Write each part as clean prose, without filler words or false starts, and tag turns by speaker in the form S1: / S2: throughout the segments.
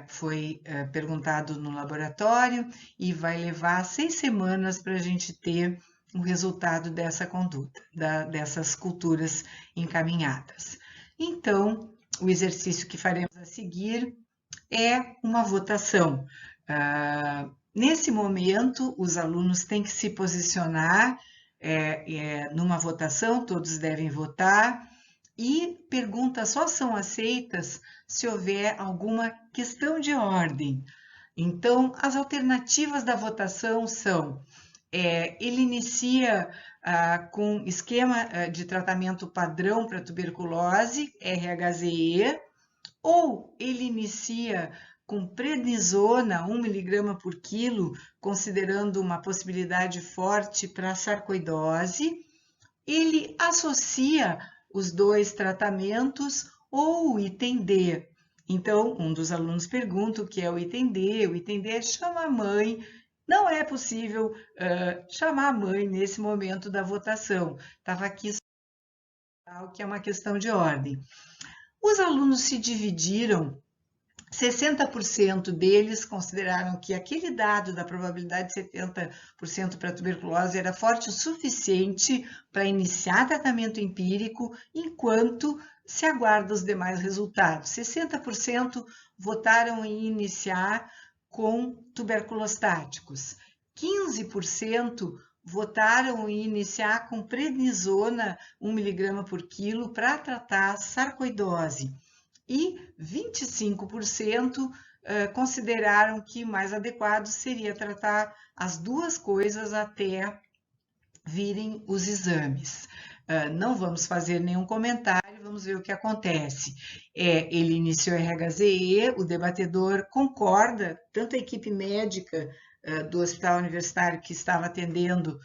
S1: foi perguntado no laboratório e vai levar 6 semanas para a gente ter o resultado dessa conduta, dessas culturas encaminhadas. Então, o exercício que faremos a seguir é uma votação. Nesse momento, os alunos têm que se posicionar numa votação, todos devem votar, e perguntas só são aceitas se houver alguma questão de ordem. Então, as alternativas da votação são: ele inicia com esquema de tratamento padrão para tuberculose, RHZE, ou ele inicia com prednisona, 1 mg por quilo, considerando uma possibilidade forte para sarcoidose. Ele associa os dois tratamentos ou o item D. Então, um dos alunos pergunta o que é o item D. O item D é chama a mãe. Não é possível chamar a mãe nesse momento da votação. Estava aqui o que é uma questão de ordem. Os alunos se dividiram. 60% deles consideraram que aquele dado da probabilidade de 70% para tuberculose era forte o suficiente para iniciar tratamento empírico, enquanto se aguarda os demais resultados. 60% votaram em iniciar com tuberculostáticos. 15% votaram em iniciar com prednisona, 1 mg por quilo, para tratar sarcoidose. E 25% consideraram que mais adequado seria tratar as duas coisas até virem os exames. Não vamos fazer nenhum comentário, vamos ver o que acontece. Ele iniciou RHZE, o debatedor concorda, tanto a equipe médica do Hospital Universitário que estava atendendo,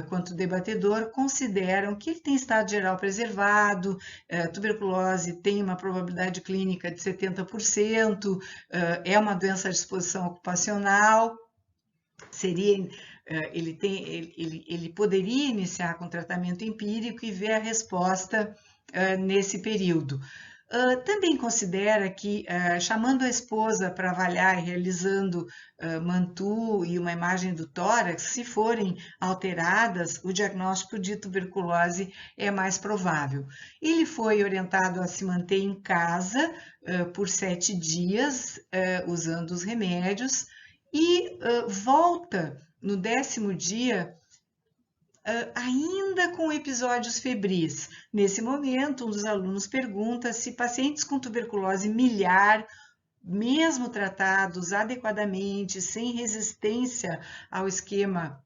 S1: quanto o debatedor, consideram que ele tem estado geral preservado, tuberculose tem uma probabilidade clínica de 70%, é uma doença de exposição ocupacional, ele poderia iniciar com tratamento empírico e ver a resposta nesse período. Também considera que, chamando a esposa para avaliar e realizando mantu e uma imagem do tórax, se forem alteradas, o diagnóstico de tuberculose é mais provável. Ele foi orientado a se manter em casa por 7 dias, usando os remédios, e volta no 10º dia, ainda com episódios febris. Nesse momento, um dos alunos pergunta se pacientes com tuberculose miliar, mesmo tratados adequadamente, sem resistência ao esquema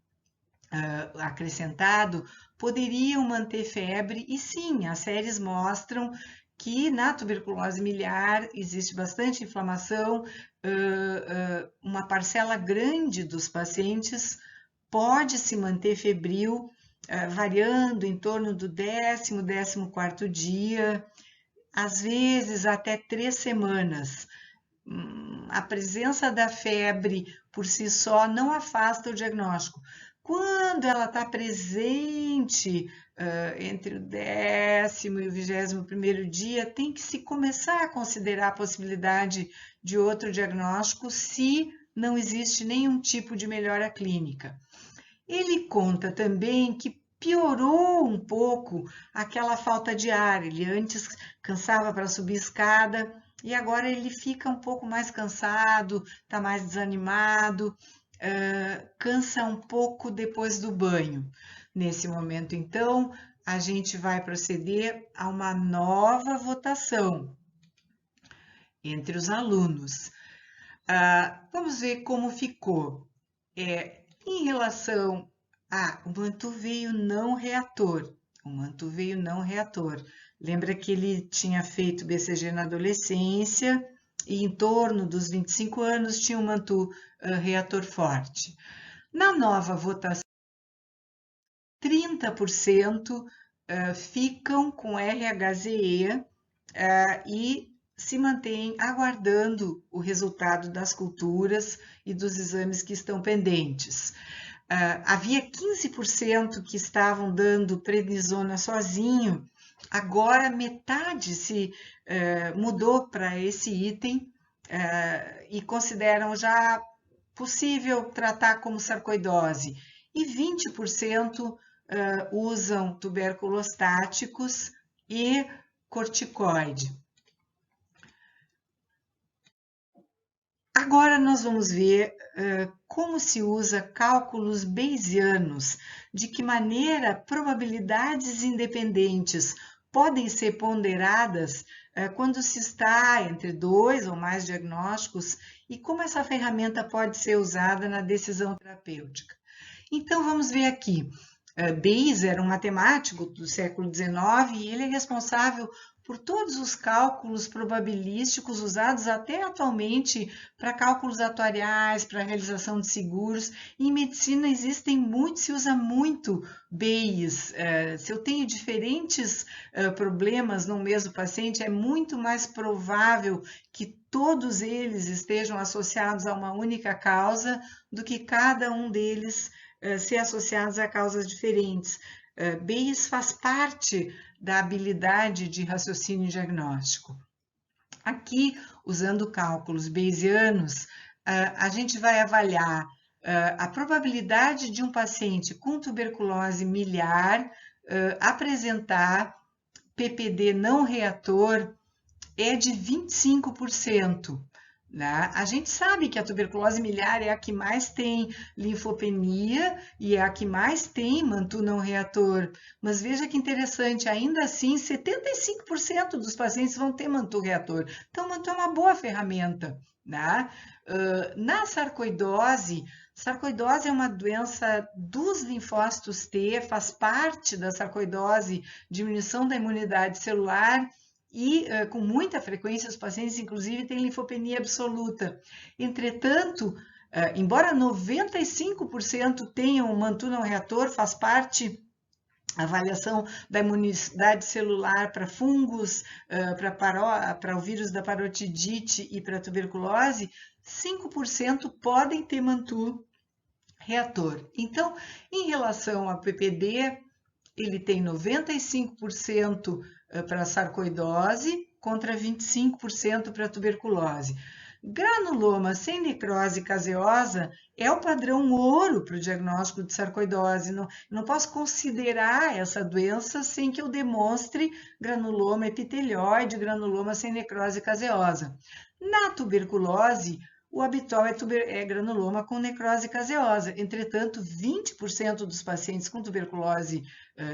S1: acrescentado, poderiam manter febre. E sim, as séries mostram que na tuberculose miliar existe bastante inflamação, uma parcela grande dos pacientes pode se manter febril, variando em torno do 10º, 14º dia, às vezes até 3 semanas. A presença da febre por si só não afasta o diagnóstico. Quando ela está presente entre o 10º e o 21º dia, tem que se começar a considerar a possibilidade de outro diagnóstico se não existe nenhum tipo de melhora clínica. Ele conta também que piorou um pouco aquela falta de ar. Ele antes cansava para subir escada e agora ele fica um pouco mais cansado, está mais desanimado, cansa um pouco depois do banho. Nesse momento, então, a gente vai proceder a uma nova votação entre os alunos. Vamos ver como ficou. Em relação o mantu veio não reator. O mantu veio não reator. Lembra que ele tinha feito BCG na adolescência e em torno dos 25 anos tinha um mantu reator forte. Na nova votação, 30% ficam com RHZE e se mantêm aguardando o resultado das culturas e dos exames que estão pendentes. Havia 15% que estavam dando prednisona sozinho, agora metade se mudou para esse item e consideram já possível tratar como sarcoidose, e 20% usam tuberculostáticos e corticoide. Agora nós vamos ver como se usa cálculos bayesianos, de que maneira probabilidades independentes podem ser ponderadas quando se está entre 2 ou mais diagnósticos e como essa ferramenta pode ser usada na decisão terapêutica. Então vamos ver aqui. Bayes era um matemático do século XIX e ele é responsável por todos os cálculos probabilísticos usados até atualmente para cálculos atuariais, para a realização de seguros. E em medicina existem muitos, se usa muito Bayes. Se eu tenho diferentes problemas no mesmo paciente, é muito mais provável que todos eles estejam associados a uma única causa do que cada um deles ser associados a causas diferentes. Bayes faz parte da habilidade de raciocínio diagnóstico. Aqui, usando cálculos bayesianos, a gente vai avaliar a probabilidade de um paciente com tuberculose miliar apresentar PPD não reator é de 25%. Né? A gente sabe que a tuberculose miliar é a que mais tem linfopenia e é a que mais tem mantu não reator. Mas veja que interessante, ainda assim, 75% dos pacientes vão ter mantu reator. Então, mantu é uma boa ferramenta. Né? Na sarcoidose é uma doença dos linfócitos T, faz parte da sarcoidose, diminuição da imunidade celular, e com muita frequência os pacientes, inclusive, têm linfopenia absoluta. Entretanto, embora 95% tenham um mantu não reator, faz parte a avaliação da imunidade celular para fungos, para o vírus da parotidite e para a tuberculose, 5% podem ter mantu reator. Então, em relação ao PPD, ele tem 95% para sarcoidose contra 25% para tuberculose. Granuloma sem necrose caseosa é o padrão ouro para o diagnóstico de sarcoidose. Não posso considerar essa doença sem que eu demonstre granuloma epitelioide, granuloma sem necrose caseosa. Na tuberculose, o habitual é granuloma com necrose caseosa. Entretanto, 20% dos pacientes com tuberculose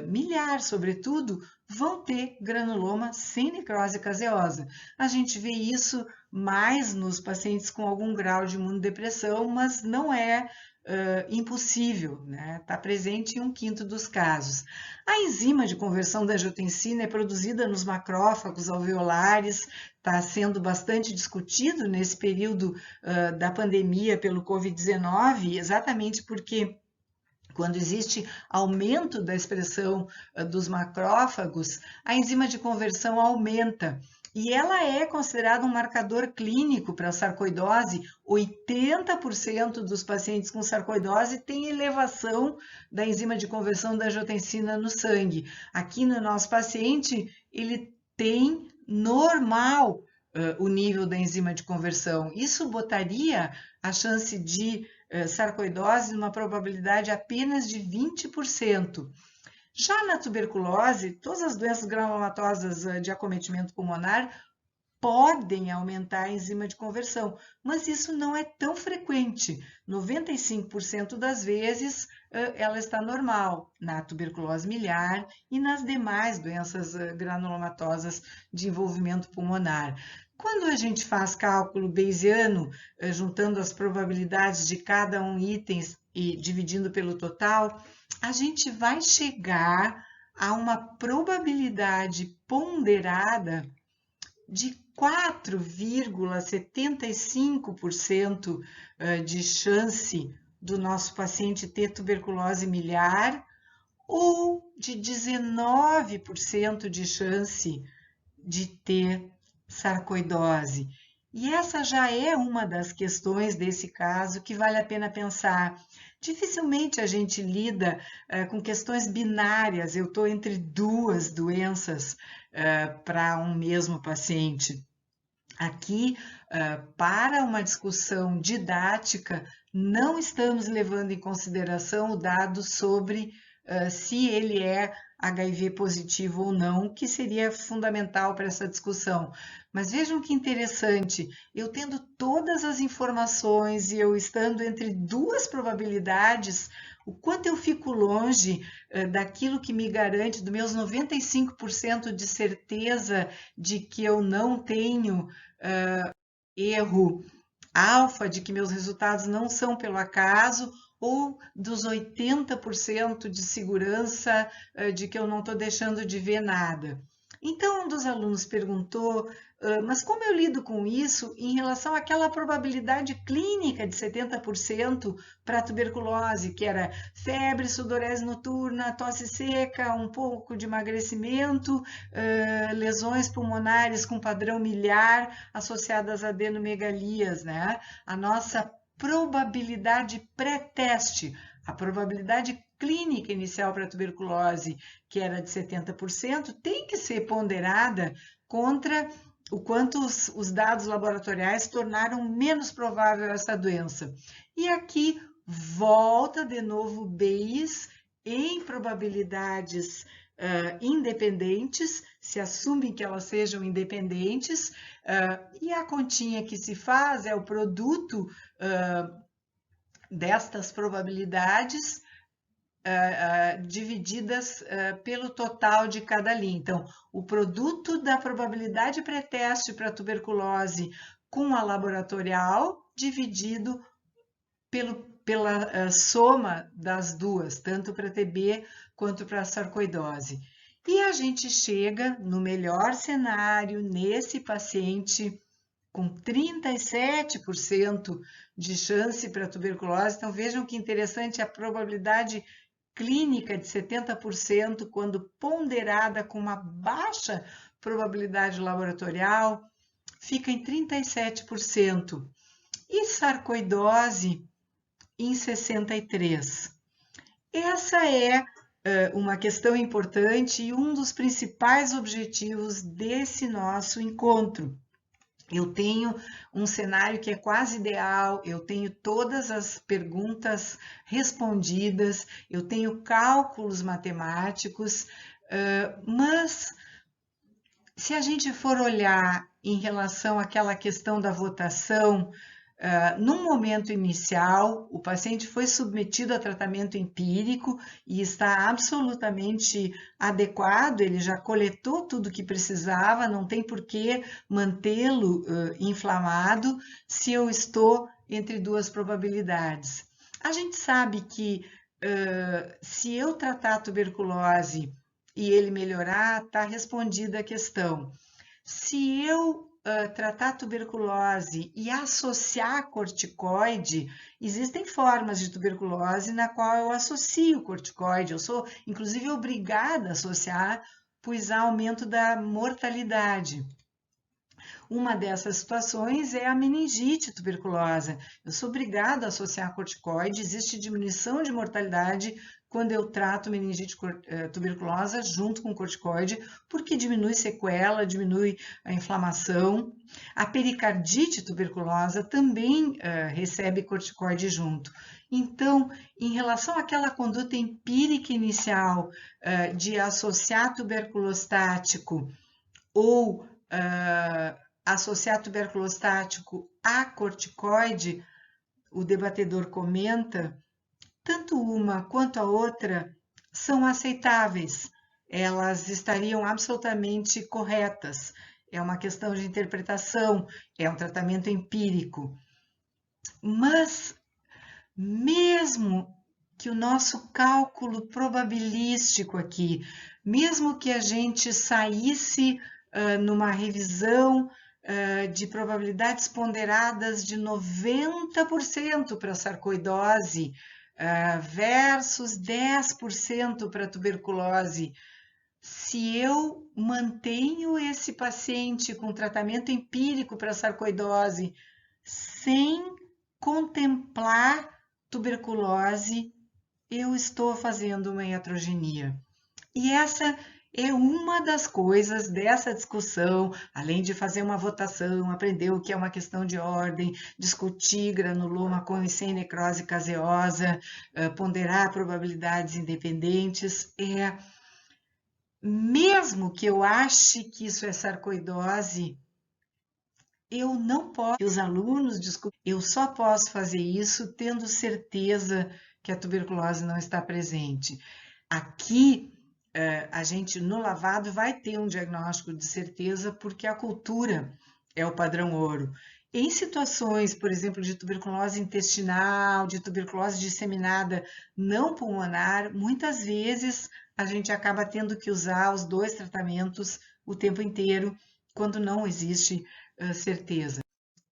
S1: miliar, sobretudo, vão ter granuloma sem necrose caseosa. A gente vê isso mais nos pacientes com algum grau de imunodepressão, mas não é impossível, né? Está presente em 1/5 dos casos. A enzima de conversão da angiotensina é produzida nos macrófagos alveolares, está sendo bastante discutido nesse período da pandemia pelo Covid-19, exatamente porque quando existe aumento da expressão dos macrófagos, a enzima de conversão aumenta. E ela é considerada um marcador clínico para a sarcoidose. 80% dos pacientes com sarcoidose têm elevação da enzima de conversão da angiotensina no sangue. Aqui no nosso paciente, ele tem normal o nível da enzima de conversão. Isso botaria a chance de sarcoidose numa probabilidade apenas de 20%. Já na tuberculose, todas as doenças granulomatosas de acometimento pulmonar podem aumentar a enzima de conversão, mas isso não é tão frequente. 95% das vezes ela está normal na tuberculose miliar e nas demais doenças granulomatosas de envolvimento pulmonar. Quando a gente faz cálculo bayesiano, juntando as probabilidades de cada um item e dividindo pelo total, a gente vai chegar a uma probabilidade ponderada de 4,75% de chance do nosso paciente ter tuberculose miliar ou de 19% de chance de ter sarcoidose. E essa já é uma das questões desse caso que vale a pena pensar. Dificilmente a gente lida com questões binárias, eu estou entre duas doenças para um mesmo paciente. Aqui, para uma discussão didática, não estamos levando em consideração o dado sobre se ele é HIV positivo ou não, que seria fundamental para essa discussão. Mas vejam que interessante, eu tendo todas as informações e eu estando entre duas probabilidades, o quanto eu fico longe daquilo que me garante, dos meus 95% de certeza de que eu não tenho erro alfa, de que meus resultados não são pelo acaso, ou dos 80% de segurança de que eu não estou deixando de ver nada. Então, um dos alunos perguntou, mas como eu lido com isso em relação àquela probabilidade clínica de 70% para a tuberculose, que era febre, sudorese noturna, tosse seca, um pouco de emagrecimento, lesões pulmonares com padrão miliar associadas a adenomegalias, né? A nossa probabilidade pré-teste, a probabilidade clínica inicial para a tuberculose, que era de 70%, tem que ser ponderada contra o quanto os dados laboratoriais tornaram menos provável essa doença. E aqui volta de novo Bayes em probabilidades independentes, se assume que elas sejam independentes, e a continha que se faz é o produto destas probabilidades divididas pelo total de cada linha. Então, o produto da probabilidade pré-teste para tuberculose com a laboratorial dividido pela soma das duas, tanto para TB quanto para sarcoidose. E a gente chega no melhor cenário nesse paciente com 37% de chance para tuberculose. Então vejam que interessante a probabilidade clínica de 70% quando ponderada com uma baixa probabilidade laboratorial, fica em 37%. E sarcoidose em 63%. Essa é uma questão importante e um dos principais objetivos desse nosso encontro. Eu tenho um cenário que é quase ideal, eu tenho todas as perguntas respondidas, eu tenho cálculos matemáticos, mas se a gente for olhar em relação àquela questão da votação, num momento inicial, o paciente foi submetido a tratamento empírico e está absolutamente adequado, ele já coletou tudo o que precisava, não tem por que mantê-lo inflamado se eu estou entre duas probabilidades. A gente sabe que se eu tratar a tuberculose e ele melhorar, está respondida a questão. Se eu tratar a tuberculose e associar corticoide, existem formas de tuberculose na qual eu associo corticoide. Eu sou, inclusive, obrigada a associar, pois há aumento da mortalidade. Uma dessas situações é a meningite tuberculosa. Eu sou obrigada a associar corticoide, existe diminuição de mortalidade quando eu trato meningite tuberculosa junto com corticoide, porque diminui sequela, diminui a inflamação. A pericardite tuberculosa também recebe corticoide junto. Então, em relação àquela conduta empírica inicial de associar tuberculostático ou associar tuberculostático a corticoide, o debatedor comenta, tanto uma quanto a outra são aceitáveis, elas estariam absolutamente corretas. É uma questão de interpretação, é um tratamento empírico. Mas, mesmo que o nosso cálculo probabilístico aqui, mesmo que a gente saísse numa revisão de probabilidades ponderadas de 90% para sarcoidose versus 10% para tuberculose, se eu mantenho esse paciente com tratamento empírico para sarcoidose sem contemplar tuberculose, eu estou fazendo uma iatrogenia. E essa é uma das coisas dessa discussão, além de fazer uma votação, aprender o que é uma questão de ordem, discutir granuloma com e sem necrose caseosa, ponderar probabilidades independentes, mesmo que eu ache que isso é sarcoidose, eu não posso, os alunos desculpem, eu só posso fazer isso tendo certeza que a tuberculose não está presente. Aqui, a gente no lavado vai ter um diagnóstico de certeza porque a cultura é o padrão ouro. Em situações, por exemplo, de tuberculose intestinal, de tuberculose disseminada não pulmonar, muitas vezes a gente acaba tendo que usar os 2 tratamentos o tempo inteiro, quando não existe certeza.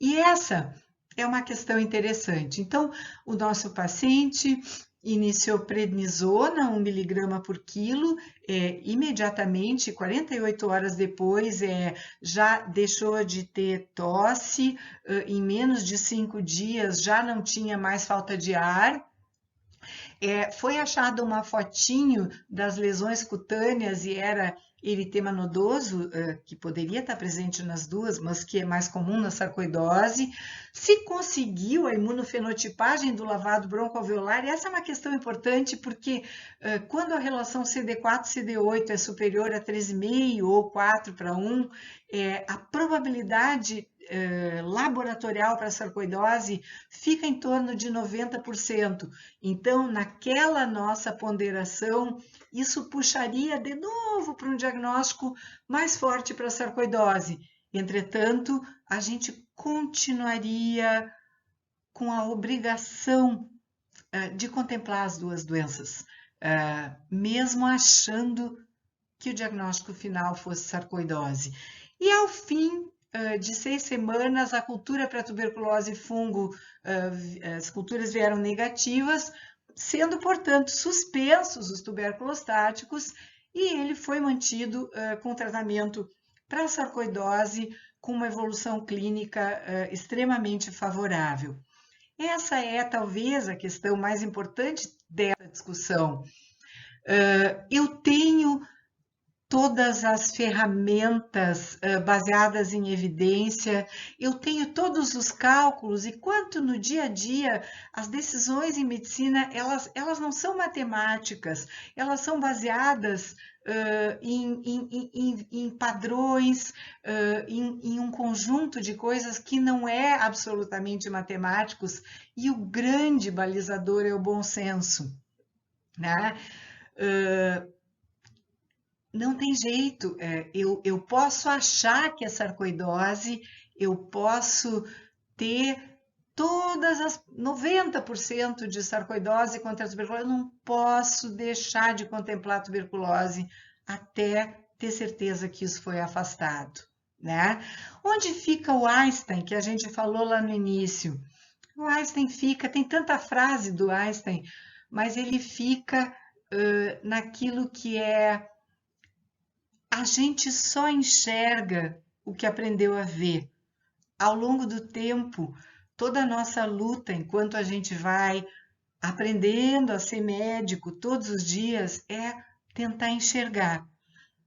S1: E essa é uma questão interessante. Então, o nosso paciente iniciou prednisona, 1 miligrama por quilo, imediatamente, 48 horas depois, já deixou de ter tosse, em menos de 5 dias já não tinha mais falta de ar. Foi achada uma fotinho das lesões cutâneas e era eritema nodoso, que poderia estar presente nas duas, mas que é mais comum na sarcoidose. Se conseguiu a imunofenotipagem do lavado broncoalveolar, e essa é uma questão importante porque quando a relação CD4-CD8 é superior a 3,5 ou 4:1, a probabilidade laboratorial para a sarcoidose fica em torno de 90%. Então, naquela nossa ponderação, isso puxaria de novo para um diagnóstico mais forte para a sarcoidose. Entretanto, a gente continuaria com a obrigação de contemplar as duas doenças, mesmo achando que o diagnóstico final fosse sarcoidose. E ao fim de 6 semanas, a cultura para tuberculose e fungo, as culturas vieram negativas, sendo, portanto, suspensos os tuberculostáticos, e ele foi mantido com tratamento para sarcoidose, com uma evolução clínica extremamente favorável. Essa é talvez a questão mais importante dessa discussão. Eu tenho todas as ferramentas baseadas em evidência, eu tenho todos os cálculos, e quanto no dia a dia as decisões em medicina, elas não são matemáticas, elas são baseadas em padrões, em um conjunto de coisas que não é absolutamente matemáticos, e o grande balizador é o bom senso, né? Não tem jeito, eu posso achar que é sarcoidose, eu posso ter todas as 90% de sarcoidose contra a tuberculose, eu não posso deixar de contemplar a tuberculose até ter certeza que isso foi afastado, né? Onde fica o Einstein, que a gente falou lá no início? O Einstein fica, tem tanta frase do Einstein, mas ele fica naquilo que a gente só enxerga o que aprendeu a ver. Ao longo do tempo, toda a nossa luta, enquanto a gente vai aprendendo a ser médico todos os dias, é tentar enxergar.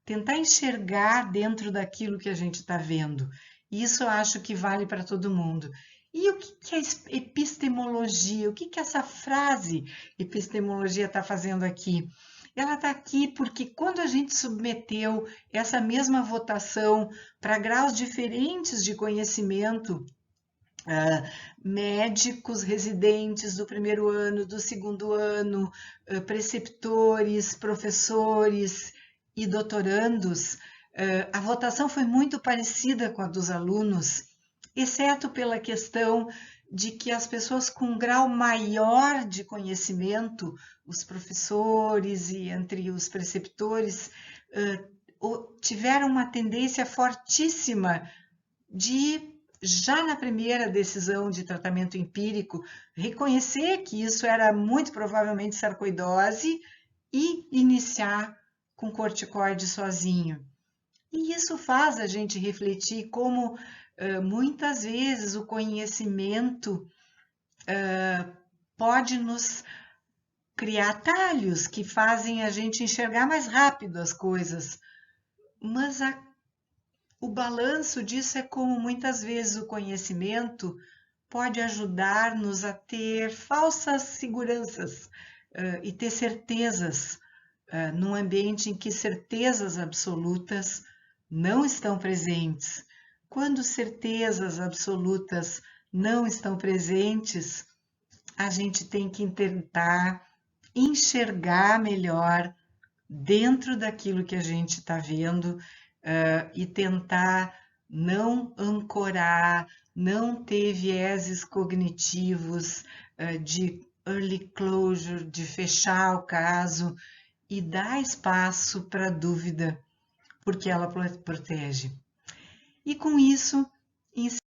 S1: Tentar enxergar dentro daquilo que a gente está vendo. Isso eu acho que vale para todo mundo. E o que é epistemologia? O que essa frase epistemologia está fazendo aqui? Ela está aqui porque quando a gente submeteu essa mesma votação para graus diferentes de conhecimento, médicos residentes do primeiro ano, do segundo ano, preceptores, professores e doutorandos, a votação foi muito parecida com a dos alunos, exceto pela questão de que as pessoas com um grau maior de conhecimento, os professores e entre os preceptores, tiveram uma tendência fortíssima de, já na primeira decisão de tratamento empírico, reconhecer que isso era muito provavelmente sarcoidose e iniciar com corticoide sozinho. E isso faz a gente refletir como muitas vezes o conhecimento pode nos criar atalhos que fazem a gente enxergar mais rápido as coisas, mas o balanço disso é como muitas vezes o conhecimento pode ajudar-nos a ter falsas seguranças e ter certezas num ambiente em que certezas absolutas não estão presentes. Quando certezas absolutas não estão presentes, a gente tem que tentar enxergar melhor dentro daquilo que a gente está vendo e tentar não ancorar, não ter vieses cognitivos de early closure, de fechar o caso e dar espaço para a dúvida, porque ela protege. E com isso, encerramos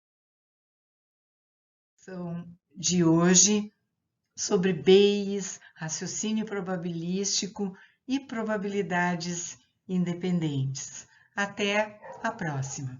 S1: de hoje sobre Bayes, raciocínio probabilístico e probabilidades independentes. Até a próxima!